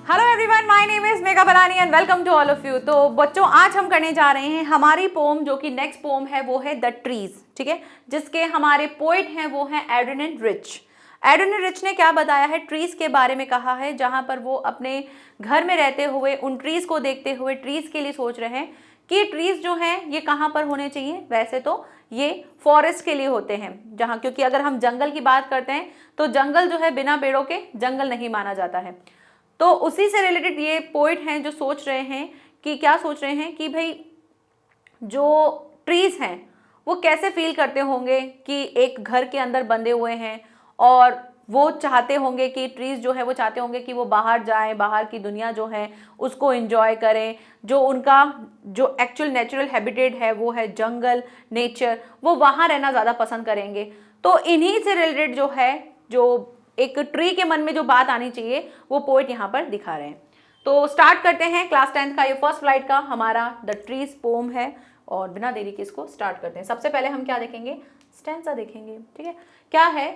Hello everyone, my name is Megha Balani and welcome to all of you. तो बच्चों, आज हम करने जा रहे हैं हमारी पोम, जो कि नेक्स्ट पोम है वो है द ट्रीज। ठीक है, जिसके हमारे पोइट हैं वो हैं एडोनिन रिच। एडोनिन रिच ने क्या बताया है, ट्रीज के बारे में कहा है, जहां पर वो अपने घर में रहते हुए उन ट्रीज को देखते हुए ट्रीज के लिए सोच रहे हैं कि ट्रीज जो हैं ये कहाँ पर होने चाहिए। वैसे तो ये फॉरेस्ट के लिए होते हैं, जहाँ, क्योंकि अगर हम जंगल की बात करते हैं तो जंगल जो है बिना पेड़ों के जंगल नहीं माना जाता है। तो उसी से रिलेटेड ये पोइट हैं जो सोच रहे हैं कि क्या सोच रहे हैं कि भाई जो ट्रीज हैं वो कैसे फील करते होंगे कि एक घर के अंदर बंधे हुए हैं, और वो चाहते होंगे कि ट्रीज जो है वो चाहते होंगे कि वो बाहर जाएं, बाहर की दुनिया जो है उसको एंजॉय करें। जो उनका जो एक्चुअल नेचुरल हैबिटेट है वो है जंगल, नेचर, वो वहाँ रहना ज़्यादा पसंद करेंगे। तो इन्हीं से रिलेटेड जो है, जो एक ट्री के मन में जो बात आनी चाहिए वो पोइट यहाँ पर दिखा रहे हैं। तो स्टार्ट करते हैं क्लास 10th का ये फर्स्ट फ्लाइट का हमारा द ट्रीज पोम है, और बिना देरी के इसको स्टार्ट करते हैं। सबसे पहले हम क्या देखेंगे, स्टैंजा देखेंगे। ठीक है, क्या है,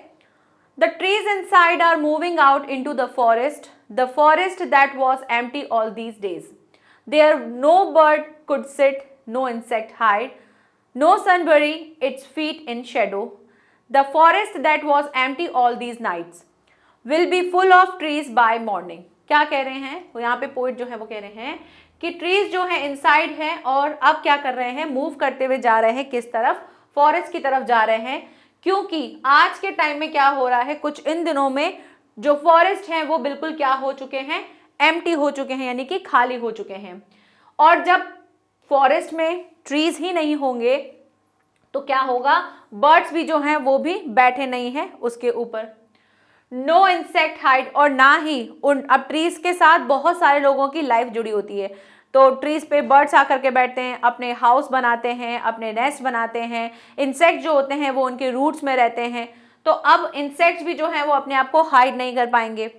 the trees inside are moving out into the forest that was empty all these days. There no bird could sit, no insect hide, no sun bury its feet in shadow. The forest that was empty all these nights will be full of trees by morning. क्या कह रहे हैं वो यहाँ पे poet जो है वो कह रहे हैं कि ट्रीज जो है इनसाइड है, और अब क्या कर रहे हैं, मूव करते हुए जा रहे हैं किस तरफ, फॉरेस्ट की तरफ जा रहे हैं। क्योंकि आज के टाइम में क्या हो रहा है, कुछ इन दिनों में जो फॉरेस्ट हैं वो बिल्कुल क्या हो चुके हैं, एम्प्टी हो चुके हैं, यानी कि खाली हो चुके हैं। और जब फॉरेस्ट में ट्रीज ही नहीं होंगे तो क्या होगा, बर्ड्स भी जो हैं वो भी बैठे नहीं हैं उसके ऊपर। नो इंसेक्ट हाइड, और ना ही उन, अब ट्रीज के साथ बहुत सारे लोगों की लाइफ जुड़ी होती है। तो ट्रीज पे बर्ड्स आकर के बैठते हैं, अपने हाउस बनाते हैं, अपने नेस्ट बनाते हैं। इंसेक्ट जो होते हैं वो उनके रूट्स में रहते हैं। तो अब इंसेक्ट्स भी जो हैं वो अपने आप को हाइड नहीं कर पाएंगे।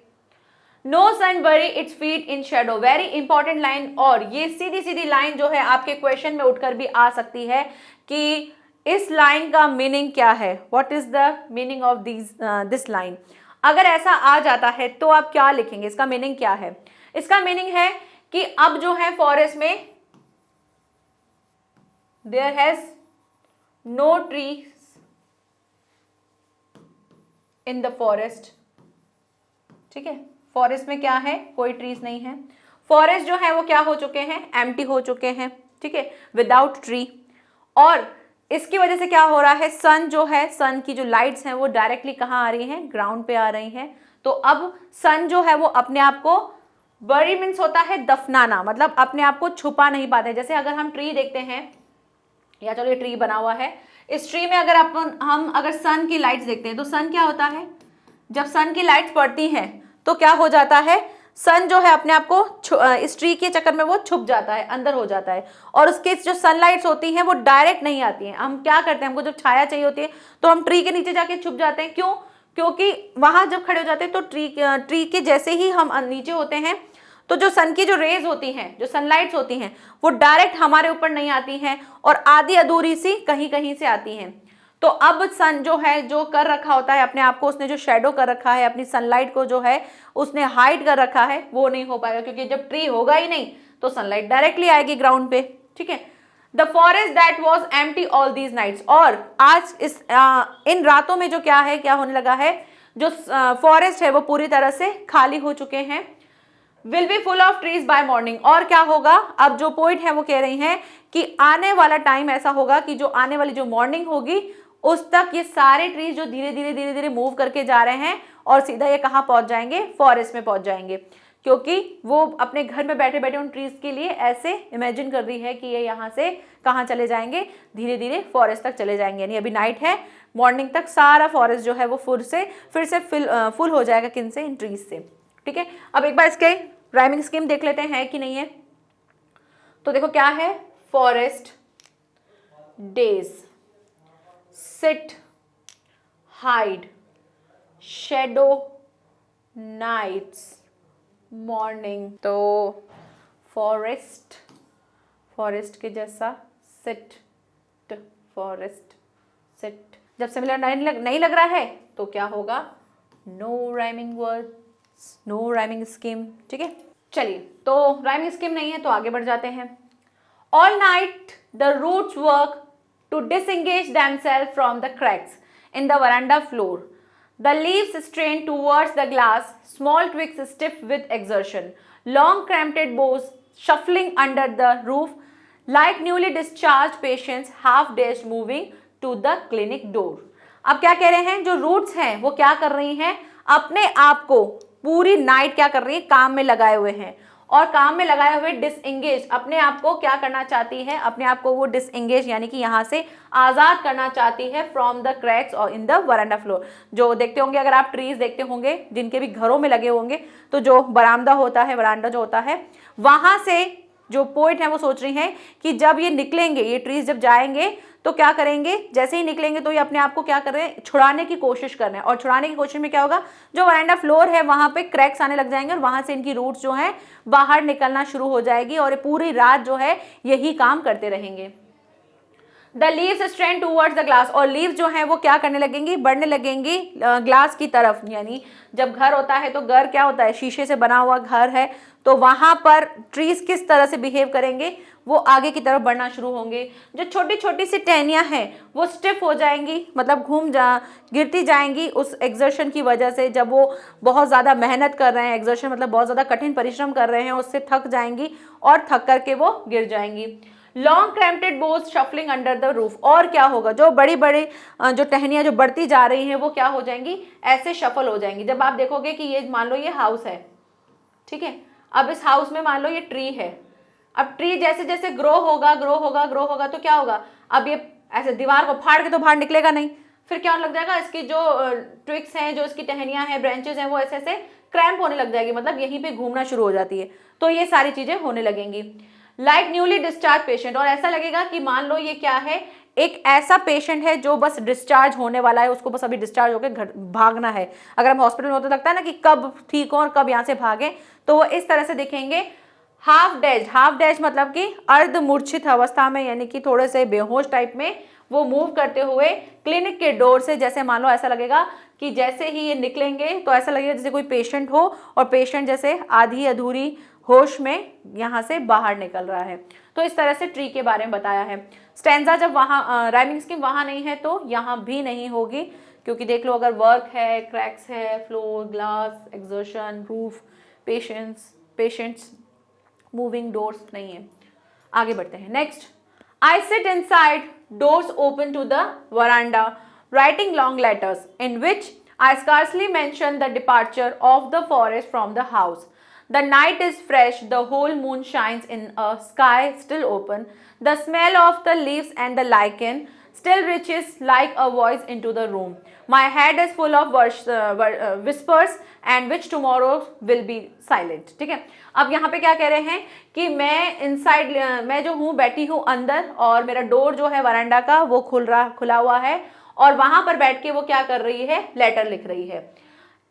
नो सन बरी its feet in shadow, very important line. और ये सीधी सीधी लाइन जो है आपके क्वेश्चन में उठकर भी आ सकती है कि इस लाइन का मीनिंग क्या है, what is the meaning of this line. अगर ऐसा आ जाता है तो आप क्या लिखेंगे, इसका मीनिंग क्या है। इसका मीनिंग है कि अब जो है फॉरेस्ट में there has no trees in the forest. ठीक है, फॉरेस्ट में क्या है, कोई ट्रीज नहीं है। फॉरेस्ट जो है वो क्या हो चुके हैं, एम्प्टी हो चुके हैं। ठीक है, विदाउट ट्री। और इसकी वजह से क्या हो रहा है, सन जो है, सन की जो लाइट्स हैं वो डायरेक्टली कहाँ आ रही हैं, ग्राउंड पे आ रही हैं। तो अब सन जो है वो अपने आप को, बरी मीन्स होता है दफनाना, मतलब अपने आप को छुपा नहीं पाते। जैसे अगर हम ट्री देखते हैं, या चलो ये ट्री बना हुआ है, इस ट्री में अगर हम अगर सन की लाइट्स देखते हैं तो सन क्या होता है, जब सन की लाइट्स पड़ती हैं तो क्या हो जाता है, सन जो है अपने आप को इस ट्री के चक्कर में वो छुप जाता है, अंदर हो जाता है। और उसके जो सनलाइट्स होती हैं वो डायरेक्ट नहीं आती हैं। हम क्या करते हैं, हमको जब छाया चाहिए होती है तो हम ट्री के नीचे जाके छुप जाते हैं। क्यों, क्योंकि वहां जब खड़े हो जाते हैं तो ट्री के जैसे ही हम नीचे होते हैं तो जो सन की जो रेज होती हैं, जो सनलाइट्स होती हैं, वो डायरेक्ट हमारे ऊपर नहीं आती हैं, और आधी अधूरी सी कहीं कहीं से आती हैं। तो अब सन जो है, जो कर रखा होता है अपने आप को, उसने जो शेडो कर रखा है, अपनी सनलाइट को जो है उसने हाइड कर रखा है, वो नहीं हो पाएगा, क्योंकि जब ट्री होगा ही नहीं तो सनलाइट डायरेक्टली आएगी ग्राउंड पे। ठीक है, the forest that was empty all these nights, और आज इस इन रातों में जो क्या है, क्या होने लगा है, जो फॉरेस्ट है वो पूरी तरह से खाली हो चुके हैं। Will be full of trees by morning, और क्या होगा, अब जो पोइट है वो कह रही हैं कि आने वाला टाइम ऐसा होगा कि जो आने वाली जो मॉर्निंग होगी उस तक ये सारे ट्रीज जो धीरे धीरे धीरे धीरे मूव करके जा रहे हैं, और सीधा ये कहाँ पहुंच जाएंगे, फॉरेस्ट में पहुंच जाएंगे। क्योंकि वो अपने घर में बैठे बैठे उन ट्रीज के लिए ऐसे इमेजिन कर रही है कि ये यहाँ से कहाँ चले जाएंगे, धीरे धीरे फॉरेस्ट तक चले जाएंगे। यानी अभी नाइट है, मॉर्निंग तक सारा फॉरेस्ट जो है वो फिर से फुल हो जाएगा, किन से, इन ट्रीज से। ठीक है, अब एक बार इसके राइमिंग स्कीम देख लेते हैं कि नहीं है। तो देखो क्या है, forest days, sit hide, shadow nights, morning. तो फॉरेस्ट के जैसा सिट, फॉरेस्ट सिट। जब सिमिलर नहीं लग रहा है तो क्या होगा, no rhyming words, no rhyming scheme. ठीक है, चलिए, तो राइमिंग स्कीम नहीं है तो आगे बढ़ जाते हैं। All night the roots work to disengage themselves from the cracks in the veranda floor. The leaves strain towards the glass, small twigs stiff with exertion, long cramped boughs shuffling under the roof, like newly discharged patients half-dazed moving to the clinic door. अब क्या कह रहे हैं, जो roots हैं वो क्या कर रही हैं, अपने आप को पूरी नाइट क्या कर रही है, काम में लगाए हुए हैं, और काम में लगाए हुए डिसएंगेज, अपने आप को क्या करना चाहती है, अपने आप को वो डिसएंगेज यानी कि यहाँ से आज़ाद करना चाहती है फ्रॉम द क्रैक्स और इन द वरांडा फ्लोर। जो देखते होंगे, अगर आप ट्रीज देखते होंगे जिनके भी घरों में लगे होंगे, तो जो बरामदा होता है, वरांडा जो होता है, वहाँ से जो पोइट है वो सोच रही हैं कि जब ये निकलेंगे, ये ट्रीज जब जाएंगे तो क्या करेंगे, जैसे ही निकलेंगे तो ये अपने आप को क्या कर रहे हैं, छुड़ाने की कोशिश कर रहे हैं, और छुड़ाने की कोशिश में क्या होगा, जो वरांडा फ्लोर है वहां पे क्रैक्स आने लग जाएंगे और वहां से इनकी रूट्स जो है बाहर निकलना शुरू हो जाएगी और पूरी रात जो है यही काम करते रहेंगे। The leaves strain towards the glass, और लीव्स जो है वो क्या करने लगेंगी, बढ़ने लगेंगी ग्लास की तरफ। यानी जब घर होता है तो घर क्या होता है, शीशे से बना हुआ घर है, तो वहां पर ट्रीज किस तरह से बिहेव करेंगे, वो आगे की तरफ बढ़ना शुरू होंगे। जो छोटी छोटी सी टहनियाँ हैं वो स्टिफ हो जाएंगी, मतलब गिरती जाएंगी उस एक्सर्शन की वजह से। जब वो बहुत ज़्यादा मेहनत कर रहे हैं, एक्सर्शन मतलब बहुत ज़्यादा कठिन परिश्रम कर रहे हैं, उससे थक जाएंगी और थक करके वो गिर जाएंगी। Long cramped boughs shuffling under the roof, और क्या होगा, जो बड़ी बड़ी जो टहनियाँ जो बढ़ती जा रही हैं वो क्या हो जाएंगी, ऐसे शफल हो जाएंगी। जब आप देखोगे कि ये मान लो ये हाउस है, ठीक है, अब इस हाउस में मान लो ये ट्री है, अब ट्री जैसे जैसे ग्रो होगा तो क्या होगा, अब ये ऐसे दीवार को फाड़ के तो बाहर निकलेगा नहीं, फिर क्या लग जाएगा, इसकी जो ट्विक्स हैं, जो इसकी टहनियाँ हैं, ब्रांचेस हैं, वो ऐसे ऐसे क्रैम्प होने लग जाएगी, मतलब यहीं पे घूमना शुरू हो जाती है। तो ये सारी चीजें होने लगेंगी। लाइक न्यूली डिस्चार्ज पेशेंट, और ऐसा लगेगा कि मान लो ये क्या है, एक ऐसा पेशेंट है जो बस डिस्चार्ज होने वाला है, उसको बस अभी डिस्चार्ज होकर घर भागना है। अगर हम हॉस्पिटल में होते लगता है ना कि कब ठीक हो और कब यहाँ से भागें, तो वो इस तरह से दिखेंगे। हाफ डेज मतलब कि अर्ध मूर्छित अवस्था में, यानी कि थोड़े से बेहोश टाइप में वो मूव करते हुए क्लिनिक के डोर से, जैसे मान लो ऐसा लगेगा कि जैसे ही ये निकलेंगे तो ऐसा लगेगा जैसे कोई पेशेंट हो और पेशेंट जैसे आधी अधूरी होश में यहाँ से बाहर निकल रहा है। तो इस तरह से ट्री के बारे में बताया है। स्टैंजा जब वहाँ राइमिंग स्कीम वहाँ नहीं है तो यहाँ भी नहीं होगी, क्योंकि देख लो अगर वर्क है, क्रैक्स है, floor, glass, exertion, roof, patients, moving doors नहीं है। आगे बढ़ते हैं। Next, I sit inside, doors open to the veranda, writing long letters in which I scarcely mention the departure of the forest from the house. The night is fresh, the whole moon shines in a sky still open. The smell of the leaves and the lichen still reaches like a voice into the room. My head is full of whispers and which tomorrow will be silent. ठीक है, अब यहाँ पे क्या कह रहे हैं कि मैं जो हूँ बैठी हूँ अंदर, और मेरा डोर जो है वरांडा का वो खुला हुआ है, और वहां पर बैठ के वो क्या कर रही है, लेटर लिख रही है।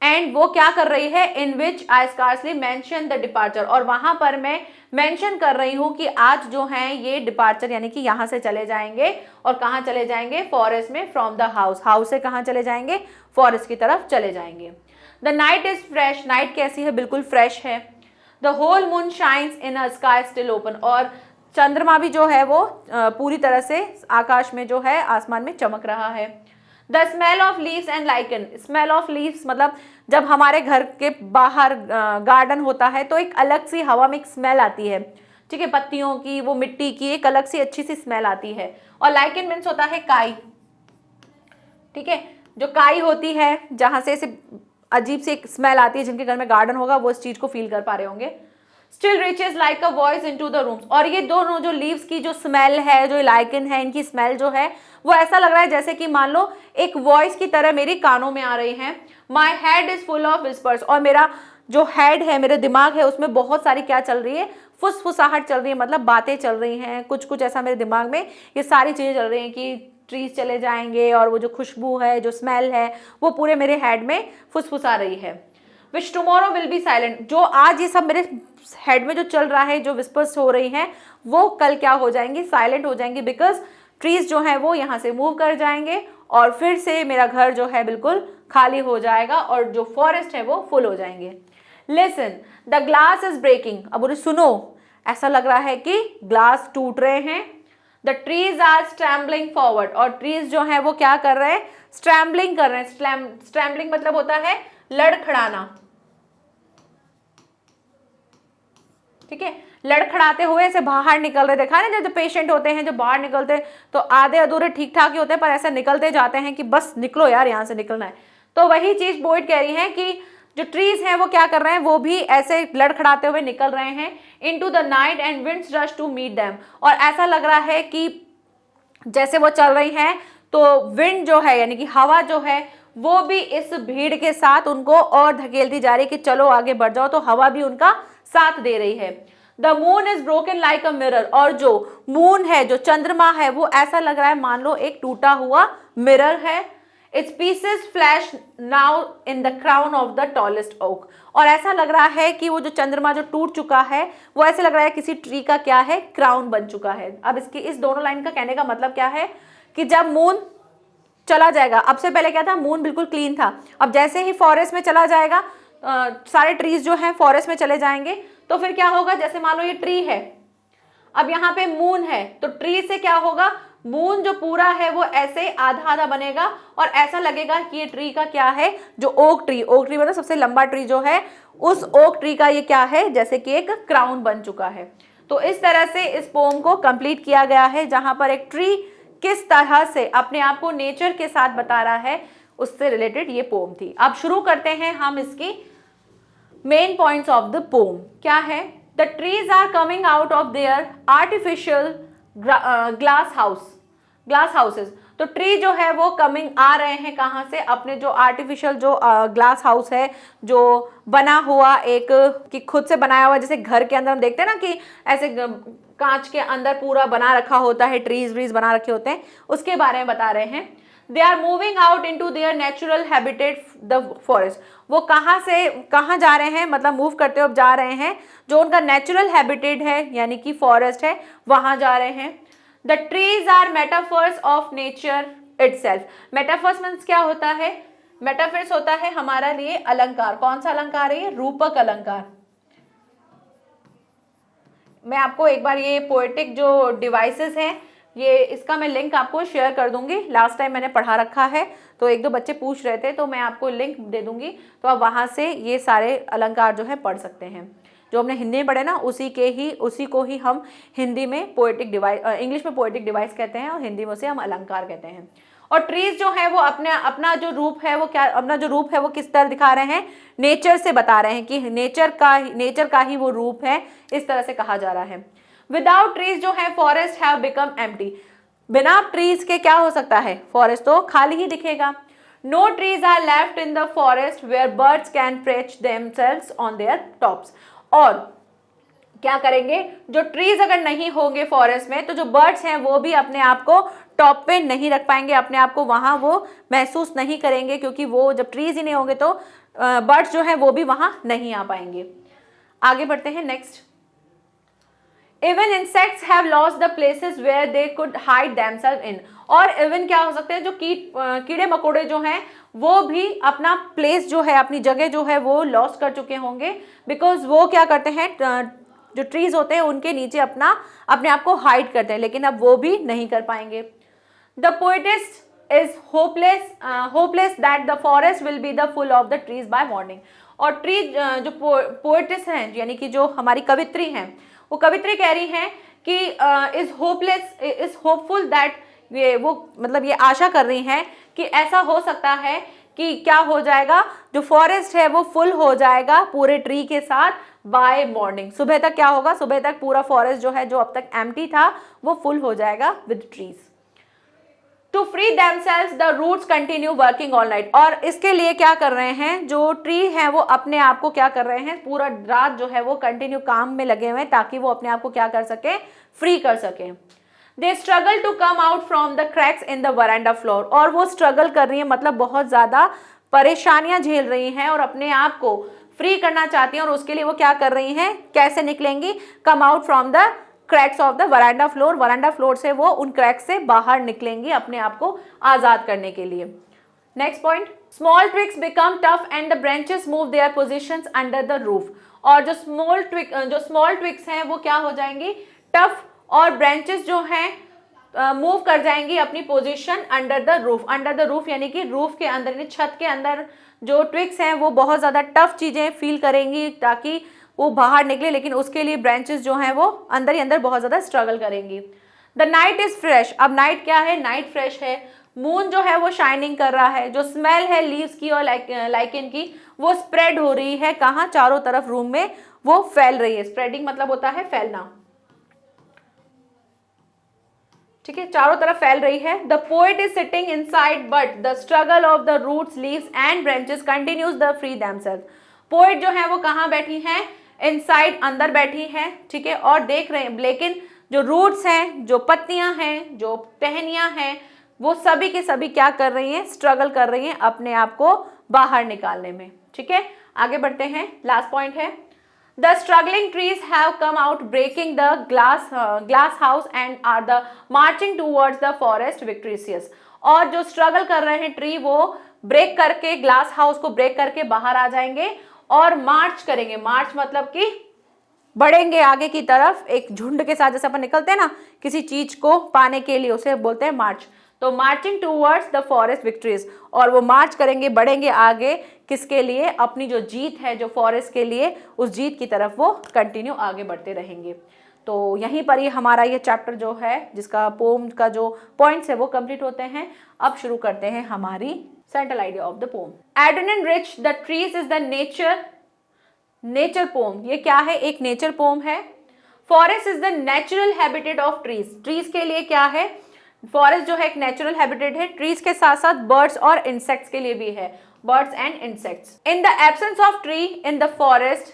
एंड वो क्या कर रही है, इन which I scarcely mention the departure, और वहां पर मैं मेंशन कर रही हूं कि आज जो है ये डिपार्चर यानी कि यहां से चले जाएंगे, और कहां चले जाएंगे, फॉरेस्ट में, फ्रॉम द हाउस से कहां चले जाएंगे, फॉरेस्ट की तरफ चले जाएंगे। The night is fresh, night कैसी है, बिल्कुल फ्रेश है। The whole moon shines in a sky still open, और चंद्रमा भी जो है वो पूरी तरह से आकाश में जो है आसमान में चमक रहा है। The smell of leaves and lichen, smell of leaves मतलब जब हमारे घर के बाहर गार्डन होता है तो एक अलग सी हवा में एक स्मेल आती है, ठीक है, पत्तियों की, वो मिट्टी की एक अलग सी अच्छी सी स्मेल आती है। और लाइकन मीन्स होता है काई, ठीक है, जो काई होती है जहां से ऐसे अजीब सी एक स्मेल आती है, जिनके घर में गार्डन होगा वो इस चीज को फील कर पा रहे होंगे। Still reaches like a voice into the rooms, और ये दोनों जो लीव्स की जो स्मेल है, जो लाइकन है, इनकी स्मेल जो है वो ऐसा लग रहा है जैसे कि मान लो एक वॉइस की तरह मेरी कानों में आ रही है। My head is full of whispers, और मेरा जो हेड है, मेरा दिमाग है, उसमें बहुत सारी क्या चल रही है, फुसफुसाहट चल रही है, मतलब बातें चल रही हैं, कुछ ऐसा मेरे दिमाग में ये सारी चीजें चल रही हैं कि ट्रीज चले जाएंगे, और वो जो खुशबू है, जो स्मेल है, वो पूरे मेरे हेड में फुसफुसा रही है। विच टुमारो विल बी साइलेंट, जो आज ये सब मेरे हेड में जो चल रहा है, जो विस्पर्स हो रही हैं, वो कल क्या हो जाएंगी, साइलेंट हो जाएंगी, बिकॉज ट्रीज जो है वो यहाँ से मूव कर जाएंगे, और फिर से मेरा घर जो है बिल्कुल खाली हो जाएगा, और जो फॉरेस्ट है वो फुल हो जाएंगे। Listen the glass is breaking, अब उन्हें सुनो, ऐसा लग रहा है कि ग्लास टूट रहे हैं। द ट्रीज आर स्ट्रैम्बलिंग फॉरवर्ड, और ट्रीज जो है वो क्या कर रहे हैं, स्ट्रैम्बलिंग कर रहे हैं। स्ट्रैम्बलिंग मतलब होता है लड़खड़ाना, ठीक है, लड़खड़ाते हुए ऐसे बाहर निकल रहे। देखा ना, जो पेशेंट होते हैं जो बाहर निकलते हैं तो आधे अधूरे ठीक ठाक ही होते हैं, पर ऐसे निकलते जाते हैं कि बस निकलो यार, यहाँ से निकलना है। तो वही चीज पोएट कह रही है कि जो ट्रीज हैं वो क्या कर रहे हैं, वो भी ऐसे लड़खड़ाते हुए निकल रहे हैं into the night and winds rush to meet them, और ऐसा लग रहा है कि जैसे वो चल रही हैं तो विंड जो है यानी कि हवा जो है वो भी इस भीड़ के साथ उनको और धकेलती जा रही है कि चलो आगे बढ़ जाओ, तो हवा भी उनका साथ दे रही है। The moon is broken like a mirror, और जो मून है, जो चंद्रमा है, वो ऐसा लग रहा है मान लो एक टूटा हुआ मिरर है। Its pieces flash now in the crown of the tallest oak, और ऐसा लग रहा है कि वो जो चंद्रमा जो टूट चुका है वो ऐसे लग रहा है किसी ट्री का क्या है, क्राउन बन चुका है। अब इसकी इस दोनों लाइन का कहने का मतलब क्या है कि जब मून चला जाएगा, अब से पहले क्या था, मून बिल्कुल क्लीन था, अब जैसे ही फॉरेस्ट में चला जाएगा, सारे ट्रीज जो हैं फॉरेस्ट में चले जाएंगे, तो फिर क्या होगा, जैसे मान लो ये ट्री है, अब यहाँ पे मून है, तो ट्री से क्या होगा, मून जो पूरा है वो ऐसे आधा आधा बनेगा और ऐसा लगेगा कि ये ट्री का क्या है, जो ओक ट्री मतलब सबसे लंबा ट्री जो है, उस ओक ट्री का ये क्या है, जैसे कि एक क्राउन बन चुका है। तो इस तरह से इस पोम को कंप्लीट किया गया है, जहां पर एक ट्री किस तरह से अपने आप को नेचर के साथ बता रहा है, उससे रिलेटेड ये पोम थी। अब शुरू करते हैं हम इसकी main points of the poem. क्या है, the trees are coming out of their artificial glass houses, तो ट्री जो है वो कमिंग आ रहे हैं कहाँ से, अपने जो आर्टिफिशियल जो ग्लास हाउस है, जो बना हुआ एक कि खुद से बनाया हुआ, जैसे घर के अंदर हम देखते हैं ना कि ऐसे कांच के अंदर पूरा बना रखा होता है, ट्रीज बना रखे होते हैं, उसके बारे में बता रहे हैं। They are moving out into their natural habitat the forest, वो कहाँ से कहाँ जा रहे हैं, मतलब मूव करते हुए जा रहे हैं, जो उनका नेचुरल हैबिटेट है यानी कि फॉरेस्ट है, वहां जा रहे हैं। The trees are metaphors of nature itself, metaphors means क्या होता है, मेटाफर्स होता है हमारा लिए अलंकार। कौन सा अलंकार है ये, रूपक अलंकार। मैं आपको एक बार ये पोएटिक जो डिवाइसेस हैं, ये इसका मैं लिंक आपको शेयर कर दूंगी, लास्ट टाइम मैंने पढ़ा रखा है, तो एक दो बच्चे पूछ रहे थे, तो मैं आपको लिंक दे दूंगी, तो आप वहां से ये सारे अलंकार जो है पढ़ सकते हैं। जो हमने हिंदी में पढ़े ना, उसी को ही हम हिंदी में पोएटिक डिवाइस, इंग्लिश में पोएटिक डिवाइस कहते हैं और हिंदी में उसे हम अलंकार कहते हैं। और ट्रीज जो है वो अपना जो रूप है वो क्या, अपना जो रूप है वो किस तरह दिखा रहे हैं, नेचर से बता रहे हैं कि नेचर का ही वो रूप है, इस तरह से कहा जा रहा है। विदाउट ट्रीज जो है फॉरेस्ट हैव बिकम एम्प्टी, बिना ट्रीज के क्या हो सकता है, फॉरेस्ट तो खाली ही दिखेगा। No trees are left in the forest where birds can perch themselves on their tops, और क्या करेंगे, जो ट्रीज अगर नहीं होंगे फॉरेस्ट में, तो जो बर्ड्स हैं वो भी अपने आप को टॉप पे नहीं रख पाएंगे, अपने आप को वहां वो महसूस नहीं करेंगे, क्योंकि वो जब ट्रीज ही नहीं होंगे तो बर्ड्स जो है वो भी वहां नहीं आ पाएंगे। आगे बढ़ते हैं next. Even insects have lost the places where they could hide themselves in, और इवन क्या हो सकते हैं, जो कीड़े मकोड़े जो हैं वो भी अपना प्लेस जो है, अपनी जगह जो है वो लॉस्ट कर चुके होंगे, बिकॉज वो क्या करते हैं, जो ट्रीज होते हैं उनके नीचे अपने आप को हाइड करते हैं, लेकिन अब वो भी नहीं कर पाएंगे। The poetess is hopeless that the forest will be the full of the trees by morning, और ट्रीज जो पोएटिस्ट हैं यानी कि जो हमारी कवित्री हैं, वो कवित्री कह रही हैं कि इज होपफुल दैट, वो मतलब ये आशा कर रही हैं कि ऐसा हो सकता है कि क्या हो जाएगा, जो फॉरेस्ट है वो फुल हो जाएगा पूरे ट्री के साथ बाय मॉर्निंग, सुबह तक क्या होगा, सुबह तक पूरा फॉरेस्ट जो है, जो अब तक एम्प्टी था, वो फुल हो जाएगा with trees. To free themselves the roots continue working all night, और इसके लिए क्या कर रहे हैं, जो ट्री हैं वो अपने आप को क्या कर रहे हैं, पूरा रात जो है वो कंटिन्यू काम में लगे हुए हैं, ताकि वो अपने आप को क्या कर सके, फ्री कर सके। They struggle to come out from the cracks in the veranda floor, और वो स्ट्रगल कर रही है, मतलब बहुत ज्यादा परेशानियां झेल रही हैं और अपने आप को फ्री करना चाहती हैं, और उसके लिए वो क्या कर रही हैं, कैसे निकलेंगी, कम out from the cracks of the veranda floor से वो उन क्रैक्स से बाहर निकलेंगी अपने आप को आजाद करने के लिए। Next point, small twigs become tough and the branches move their positions under the roof. और जो स्मॉल ट्विग्स हैं वो क्या हो जाएंगी, टफ, और ब्रांचेस जो हैं मूव कर जाएंगी अपनी position under the roof. Under the roof यानी कि रूफ के अंदर, यानी छत के अंदर जो ट्विग्स हैं वो बहुत ज़्यादा टफ चीज़ें फील करेंगी ताकि वो बाहर निकले, लेकिन उसके लिए ब्रांचेस जो हैं वो अंदर ही अंदर बहुत ज़्यादा स्ट्रगल करेंगी। द नाइट इज फ्रेश, अब नाइट क्या है, नाइट फ्रेश है, मून जो है वो शाइनिंग कर रहा है, जो स्मेल है लीव्स की और लाइकेन की वो स्प्रेड हो रही है, कहाँ, चारों तरफ रूम में वो फैल रही है। स्प्रेडिंग मतलब होता है फैलना, ठीक है, चारों तरफ फैल रही है। The poet is sitting inside but the struggle of the roots, leaves and branches continues the free themselves. Poet जो है वो कहाँ बैठी हैं, इनसाइड, अंदर बैठी हैं, ठीक है, और देख रहे हैं, लेकिन जो रूट्स हैं, जो पत्तियां हैं, जो टहनियां हैं, वो सभी के सभी क्या कर रही हैं, स्ट्रगल कर रही हैं अपने आप को बाहर निकालने में, ठीक है। आगे बढ़ते हैं, लास्ट पॉइंट है, the struggling trees have come out breaking the glass house and are the marching towards the forest victorious. और जो स्ट्रगल कर रहे हैं ट्री वो ब्रेक करके, ग्लास हाउस को ब्रेक करके बाहर आ जाएंगे और मार्च करेंगे। मार्च मतलब कि बढ़ेंगे आगे की तरफ, एक झुंड के साथ, जैसे अपन निकलते हैं ना किसी चीज को पाने के लिए, उसे बोलते हैं मार्च। तो marching towards the forest victories, और वो मार्च करेंगे, बढ़ेंगे आगे, किसके लिए, अपनी जो जीत है जो फॉरेस्ट के लिए, उस जीत की तरफ वो कंटिन्यू आगे बढ़ते रहेंगे। तो यहीं पर ही हमारा ये चैप्टर जो है, जिसका पोम का जो पॉइंट्स है वो कंप्लीट होते हैं। अब शुरू करते हैं हमारी central idea of the poem. Adrienne Rich the trees is the nature poem. ये क्या है, एक नेचर पोम है। Forest is the natural habitat of trees. Trees के लिए क्या है, फॉरेस्ट जो है एक नेचुरल हैबिटेट है। ट्रीज के साथ साथ बर्ड्स और इंसेक्ट्स के लिए भी है, birds and insects. In the absence of tree in the forest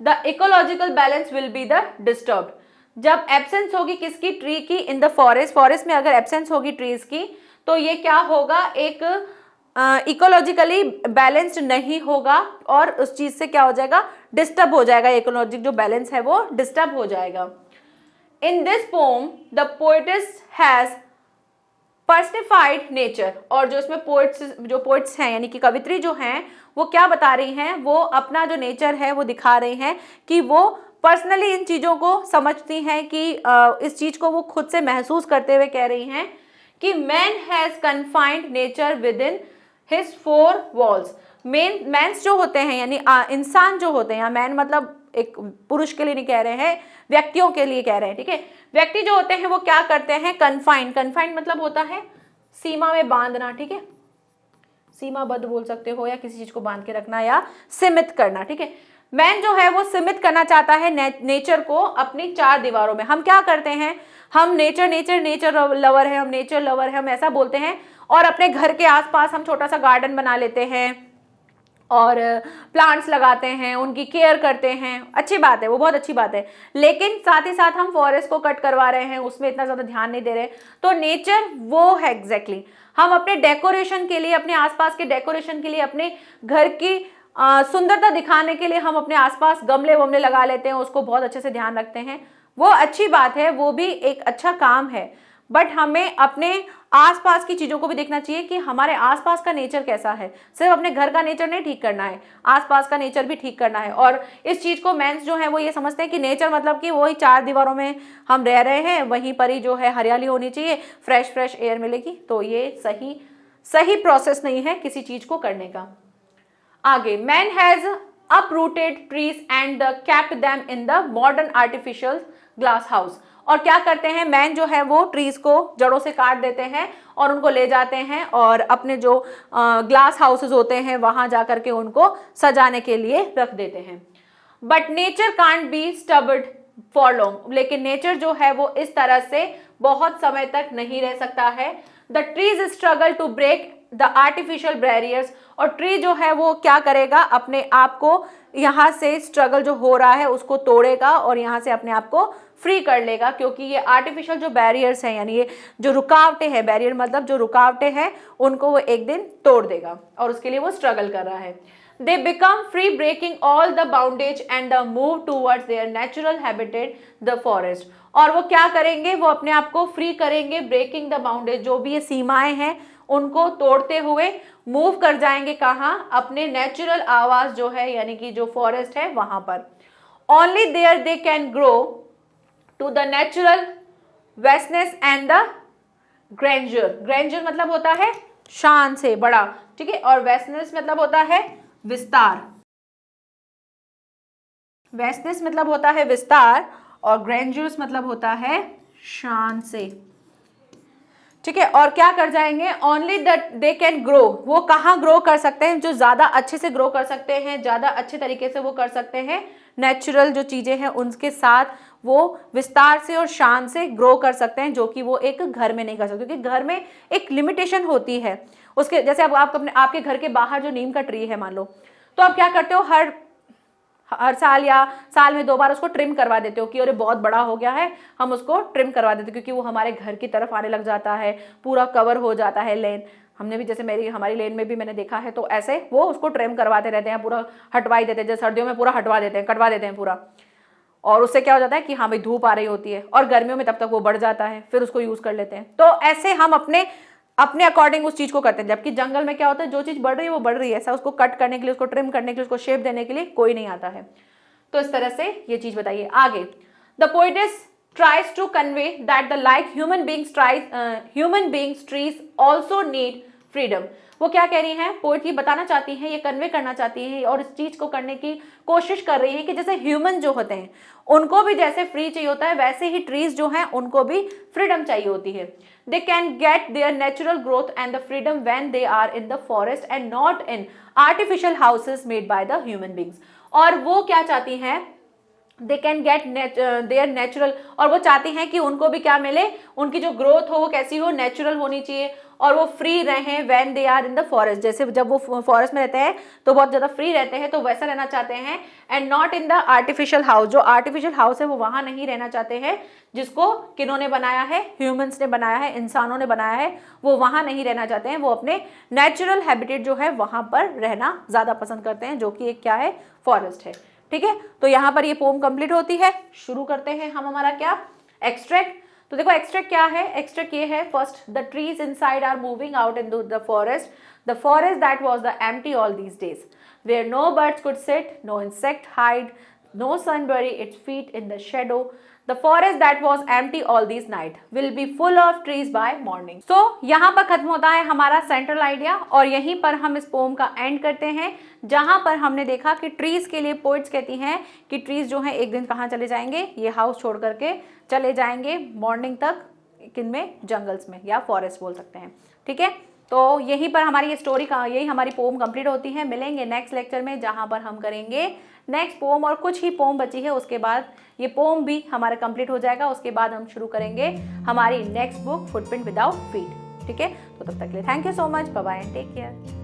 the ecological balance will be the disturbed. जब एब्सेंस होगी किसकी, ट्री की, इन द फॉरेस्ट, फॉरेस्ट में अगर एब्सेंस होगी ट्रीज की, तो ये क्या होगा, एक इकोलॉजिकली बैलेंस्ड नहीं होगा, और उस चीज से क्या हो जाएगा, डिस्टर्ब हो जाएगा, इकोलॉजिक जो बैलेंस है वो डिस्टर्ब हो जाएगा। In this pome the poet's has personified nature. और जो इसमें पोइट्स हैं यानी कि कवित्री जो हैं वो क्या बता रही हैं, वो अपना जो नेचर है वो दिखा रही हैं कि वो पर्सनली इन चीज़ों को समझती हैं, कि इस चीज़ को वो खुद से महसूस करते हुए कह रही हैं कि man has confined nature within his four walls. Man's जो होते हैं यानी इंसान जो होते हैं, यहाँ मैन मतलब एक पुरुष के लिए नहीं कह रहे हैं, व्यक्तियों के लिए कह रहे हैं, ठीक है। व्यक्ति जो होते हैं वो क्या करते हैं, कन्फाइंड मतलब होता है सीमा में बांधना, ठीक है, सीमाबद्ध बोल सकते हो, या किसी चीज को बांध के रखना या सीमित करना, ठीक है। मैन जो है वो सीमित करना चाहता है नेचर को अपनी चार दीवारों में। हम क्या करते हैं, हम नेचर लवर है, हम नेचर लवर है, हम ऐसा बोलते हैं, और अपने घर के आसपास हम छोटा सा गार्डन बना लेते हैं और प्लांट्स लगाते हैं, उनकी केयर करते हैं, अच्छी बात है, वो बहुत अच्छी बात है, लेकिन साथ ही साथ हम फॉरेस्ट को कट करवा रहे हैं, उसमें इतना ज़्यादा ध्यान नहीं दे रहे। तो नेचर वो है एग्जैक्टली, हम अपने डेकोरेशन के लिए, अपने आसपास के डेकोरेशन के लिए, अपने घर की सुंदरता दिखाने के लिए हम अपने आसपास गमले वमले लगा लेते हैं, उसको बहुत अच्छे से ध्यान रखते हैं, वो अच्छी बात है, वो भी एक अच्छा काम है। बट हमें अपने आसपास की चीज़ों को भी देखना चाहिए कि हमारे आसपास का नेचर कैसा है। सिर्फ अपने घर का नेचर नहीं ठीक करना है, आसपास का नेचर भी ठीक करना है। और इस चीज़ को मेंस जो है वो ये समझते हैं कि नेचर मतलब कि वही चार दीवारों में हम रह रहे हैं, वहीं पर ही जो है हरियाली होनी चाहिए, फ्रेश एयर मिलेगी। तो ये सही प्रोसेस नहीं है किसी चीज़ को करने का। आगे, man has uprooted trees and kept them in the modern artificial glass house. और क्या करते हैं, मैन जो है वो ट्रीज को जड़ों से काट देते हैं और उनको ले जाते हैं और अपने जो ग्लास हाउसेज होते हैं वहां जाकर के उनको सजाने के लिए रख देते हैं। But nature can't be stubborn for long. लेकिन नेचर जो है वो इस तरह से बहुत समय तक नहीं रह सकता है। The trees struggle to break the artificial barriers. और ट्री जो है वो क्या करेगा, अपने आप को यहाँ से स्ट्रगल जो हो रहा है उसको तोड़ेगा और यहाँ से अपने आप को फ्री कर लेगा, क्योंकि ये आर्टिफिशियल जो बैरियर्स हैं यानी ये जो रुकावटें हैं, बैरियर मतलब जो रुकावटें हैं, उनको वो एक दिन तोड़ देगा और उसके लिए वो स्ट्रगल कर रहा है। They become free, breaking all the boundage and the move towards their natural habitat, the forest। और वो क्या करेंगे, वो अपने आप को फ्री करेंगे, ब्रेकिंग द बाउंडेज, जो भी ये सीमाएं हैं उनको तोड़ते हुए मूव कर जाएंगे कहाँ, अपने नेचुरल आवास जो है यानी कि जो फॉरेस्ट है वहां पर। Only there they can grow to the natural vastness and the grander. Grander मतलब होता है शान से बड़ा, ठीक है, और वेस्टनेस मतलब होता है विस्तार। वेस्टनेस मतलब होता है विस्तार और ग्रैंडर्स मतलब होता है शान से, ठीक है। और क्या कर जाएंगे, only that they can grow, वो कहाँ ग्रो कर सकते हैं, जो ज्यादा अच्छे से ग्रो कर सकते हैं, ज्यादा अच्छे तरीके से वो कर सकते हैं, नेचुरल जो चीजें हैं उनके साथ वो विस्तार से और शान से ग्रो कर सकते हैं, जो कि वो एक घर में नहीं कर सकते, क्योंकि घर में एक लिमिटेशन होती है उसके। जैसे अब आप अपने आपके घर के बाहर जो नीम का ट्री है मान लो, तो आप क्या करते हो, हर साल या साल में 2 बार उसको ट्रिम करवा देते हो कि अरे बहुत बड़ा हो गया है, हम उसको ट्रिम करवा देते हो, क्योंकि वो हमारे घर की तरफ आने लग जाता है, पूरा कवर हो जाता है लेन। हमने भी जैसे हमारी लेन में भी मैंने देखा है, तो ऐसे वो उसको ट्रिम करवाते रहते हैं, पूरा हटवाई देते हैं, जैसे सर्दियों में पूरा हटवा देते हैं, कटवा देते हैं पूरा। और उससे क्या हो जाता है कि हाँ भाई धूप आ रही होती है, और गर्मियों में तब तक वो बढ़ जाता है, फिर उसको यूज कर लेते हैं। तो ऐसे हम अपने अकॉर्डिंग उस चीज को करते हैं। जबकि जंगल में क्या होता है, जो चीज बढ़ रही है वो बढ़ रही है, ऐसा उसको कट करने के लिए, उसको ट्रिम करने के लिए, उसको शेप देने के लिए कोई नहीं आता है। तो इस तरह से ये चीज बताइए आगे। The poet is tries to convey that the like human beings trees also need freedom. वो क्या कह रही हैं, पोएट ये बताना चाहती हैं, ये कन्वे करना चाहती हैं और इस चीज को करने की कोशिश कर रही हैं कि जैसे ह्यूमन जो होते हैं उनको भी जैसे फ्री चाहिए होता है, वैसे ही ट्रीज जो हैं उनको भी फ्रीडम चाहिए होती है। They can get their natural growth and the freedom when they are in the forest and not in artificial houses made by the human beings. और वो क्या चाहती हैं, they can get their natural, और वो चाहती हैं कि उनको भी क्या मिले, उनकी जो ग्रोथ हो वो कैसी हो, नेचुरल होनी चाहिए, और वो फ्री रहें when they are in the forest. जैसे जब वो फॉरेस्ट में रहते हैं तो बहुत ज़्यादा फ्री रहते हैं, तो वैसा रहना चाहते हैं। And not in the artificial house, जो आर्टिफिशियल हाउस है वो वहाँ नहीं रहना चाहते हैं, जिसको किन्होंने बनाया है, ह्यूमंस ने बनाया है, इंसानों ने बनाया है, वो वहाँ नहीं रहना चाहते हैं। वो अपने नेचुरल हैबिटेट जो है वहाँ पर रहना ज़्यादा पसंद करते हैं, जो कि एक क्या है, फॉरेस्ट है, ठीक है। तो यहाँ पर ये पोम कंप्लीट होती है। शुरू करते हैं हम हमारा क्या, एक्सट्रैक्ट। तो देखो एक्सट्रैक्ट क्या है, एक्सट्रैक्ट ये है, first the trees inside are moving out in the forest that was the empty all these days, where no birds could sit, no insect hide, no sun bury its feet in the shadow. The forest that was empty all these night will be full of trees by morning. So यहाँ पर खत्म होता है हमारा central idea, और यहीं पर हम इस पोम का एंड करते हैं, जहाँ पर हमने देखा कि ट्रीज के लिए पोइट्स कहती हैं कि ट्रीज जो हैं एक दिन कहाँ चले जाएंगे, ये हाउस छोड़ करके चले जाएंगे मॉर्निंग तक, किन में, जंगल्स में, या फॉरेस्ट बोल सकते हैं, ठीक है। तो यहीं पर हमारी ये स्टोरी का, यही हमारी पोम कंप्लीट होती है। मिलेंगे नेक्स्ट लेक्चर में, जहाँ पर हम करेंगे नेक्स्ट पोम, और कुछ ही पोम बची है, उसके बाद ये पोम भी हमारा कंप्लीट हो जाएगा। उसके बाद हम शुरू करेंगे हमारी next book, footprint without feet, ठीक है। तो तब तक के लिए thank you so much, bye bye and take care.